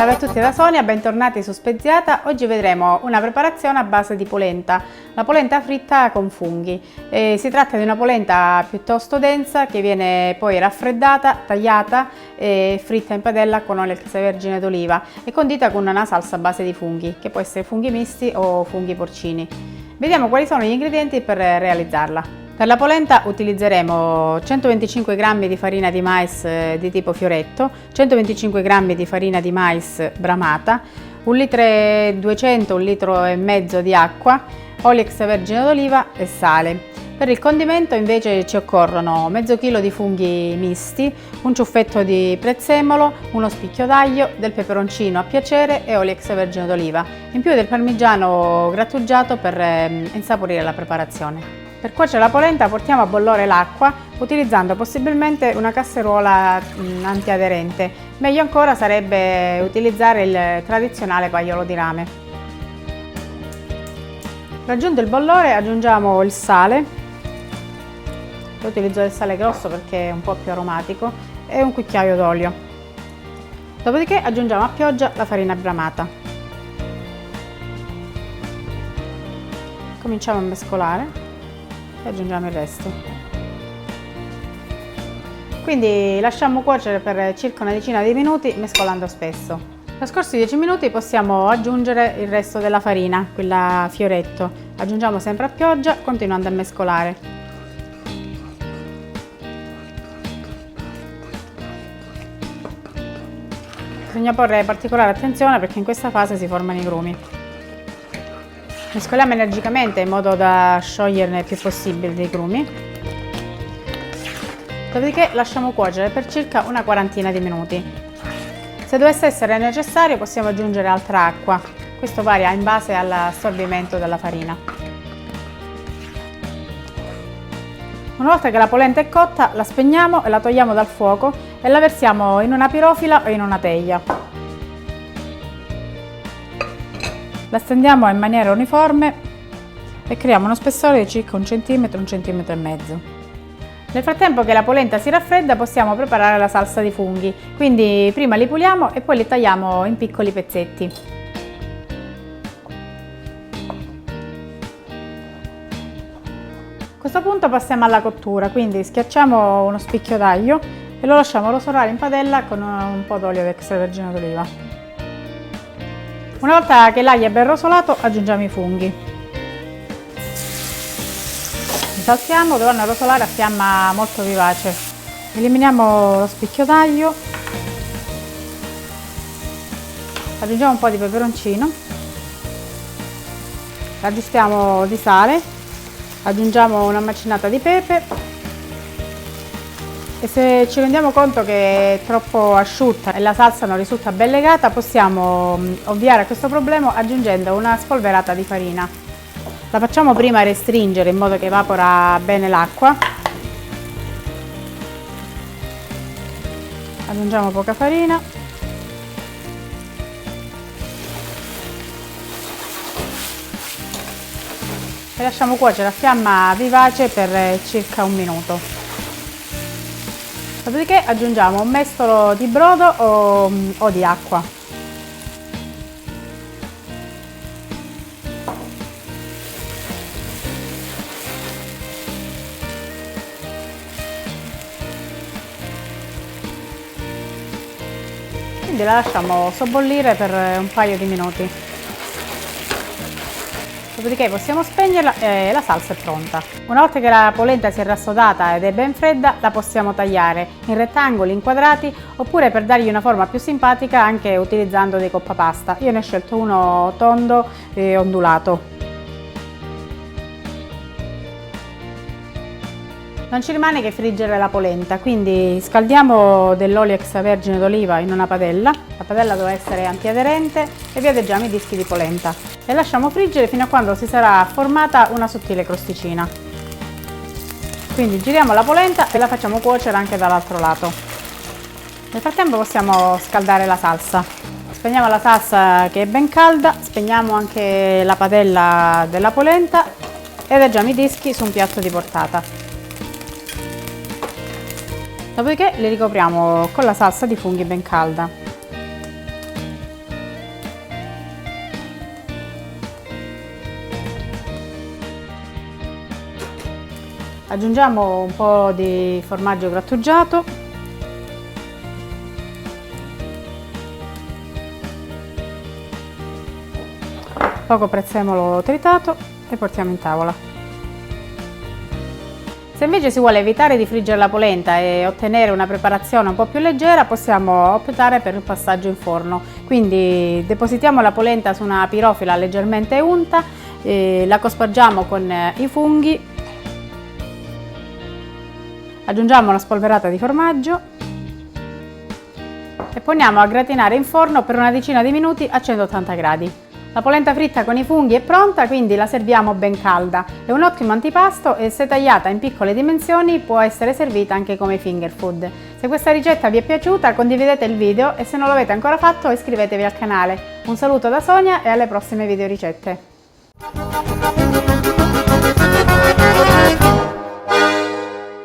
Salve a tutti da Sonia, bentornati su Speziata. Oggi vedremo una preparazione a base di polenta, la polenta fritta con funghi. Si tratta di una polenta piuttosto densa che viene poi raffreddata, tagliata e fritta in padella con olio extravergine d'oliva e condita con una salsa a base di funghi, che può essere funghi misti o funghi porcini. Vediamo quali sono gli ingredienti per realizzarla. Per la polenta utilizzeremo 125 g di farina di mais di tipo fioretto, 125 g di farina di mais bramata, 1,2 litri e mezzo di acqua, olio extravergine d'oliva e sale. Per il condimento invece ci occorrono mezzo chilo di funghi misti, un ciuffetto di prezzemolo, uno spicchio d'aglio, del peperoncino a piacere e olio extravergine d'oliva, in più del parmigiano grattugiato per insaporire la preparazione. Per cuocere la polenta portiamo a bollore l'acqua utilizzando possibilmente una casseruola antiaderente. Meglio ancora sarebbe utilizzare il tradizionale paiolo di rame. Raggiunto il bollore aggiungiamo il sale. Io utilizzo il sale grosso perché è un po' più aromatico e un cucchiaio d'olio. Dopodiché aggiungiamo a pioggia la farina bramata. Cominciamo a mescolare e aggiungiamo il resto. Quindi lasciamo cuocere per circa una decina di minuti mescolando spesso. Trascorsi 10 minuti possiamo aggiungere il resto della farina, quella fioretto. Aggiungiamo sempre a pioggia continuando a mescolare. Bisogna porre particolare attenzione perché in questa fase si formano i grumi. Mescoliamo energicamente in modo da scioglierne il più possibile dei grumi. Dopodiché lasciamo cuocere per circa una quarantina di minuti. Se dovesse essere necessario possiamo aggiungere altra acqua. Questo varia in base all'assorbimento della farina. Una volta che la polenta è cotta, la spegniamo e la togliamo dal fuoco e la versiamo in una pirofila o in una teglia. La stendiamo in maniera uniforme e creiamo uno spessore di circa 1 cm, 1,5 cm. Nel frattempo che la polenta si raffredda possiamo preparare la salsa di funghi, quindi prima li puliamo e poi li tagliamo in piccoli pezzetti. A questo punto passiamo alla cottura, quindi schiacciamo uno spicchio d'aglio e lo lasciamo rosolare in padella con un po' d'olio extravergine d'oliva. Una volta che l'aglio è ben rosolato aggiungiamo i funghi. Li saltiamo, dovranno rosolare a fiamma molto vivace. Eliminiamo lo spicchio d'aglio. Aggiungiamo un po' di peperoncino. Aggiustiamo di sale. Aggiungiamo una macinata di pepe. E se ci rendiamo conto che è troppo asciutta e la salsa non risulta ben legata, possiamo ovviare a questo problema aggiungendo una spolverata di farina. La facciamo prima restringere in modo che evapora bene l'acqua. Aggiungiamo poca farina. E lasciamo cuocere a fiamma vivace per circa un minuto. Dopodiché aggiungiamo un mestolo di brodo o di acqua. Quindi la lasciamo sobbollire per un paio di minuti. Dopodiché possiamo spegnerla e la salsa è pronta. Una volta che la polenta si è rassodata ed è ben fredda, la possiamo tagliare in rettangoli, in quadrati, oppure per dargli una forma più simpatica anche utilizzando dei coppapasta. Io ne ho scelto uno tondo e ondulato. Non ci rimane che friggere la polenta, quindi scaldiamo dell'olio extravergine d'oliva in una padella. La padella deve essere antiaderente e vi adeggiamo i dischi di polenta e lasciamo friggere fino a quando si sarà formata una sottile crosticina. Quindi giriamo la polenta e la facciamo cuocere anche dall'altro lato. Nel frattempo possiamo scaldare la salsa. Spegniamo la salsa che è ben calda, spegniamo anche la padella della polenta e adeggiamo i dischi su un piatto di portata. Dopodiché li ricopriamo con la salsa di funghi ben calda. Aggiungiamo un po' di formaggio grattugiato, poco prezzemolo tritato e portiamo in tavola. Se invece si vuole evitare di friggere la polenta e ottenere una preparazione un po' più leggera, possiamo optare per il passaggio in forno. Quindi depositiamo la polenta su una pirofila leggermente unta, la cospargiamo con i funghi, aggiungiamo una spolverata di formaggio e poniamo a gratinare in forno per una decina di minuti a 180 gradi. La polenta fritta con i funghi è pronta, quindi la serviamo ben calda. È un ottimo antipasto e se tagliata in piccole dimensioni può essere servita anche come finger food. Se questa ricetta vi è piaciuta, condividete il video e se non l'avete ancora fatto iscrivetevi al canale. Un saluto da Sonia e alle prossime video ricette.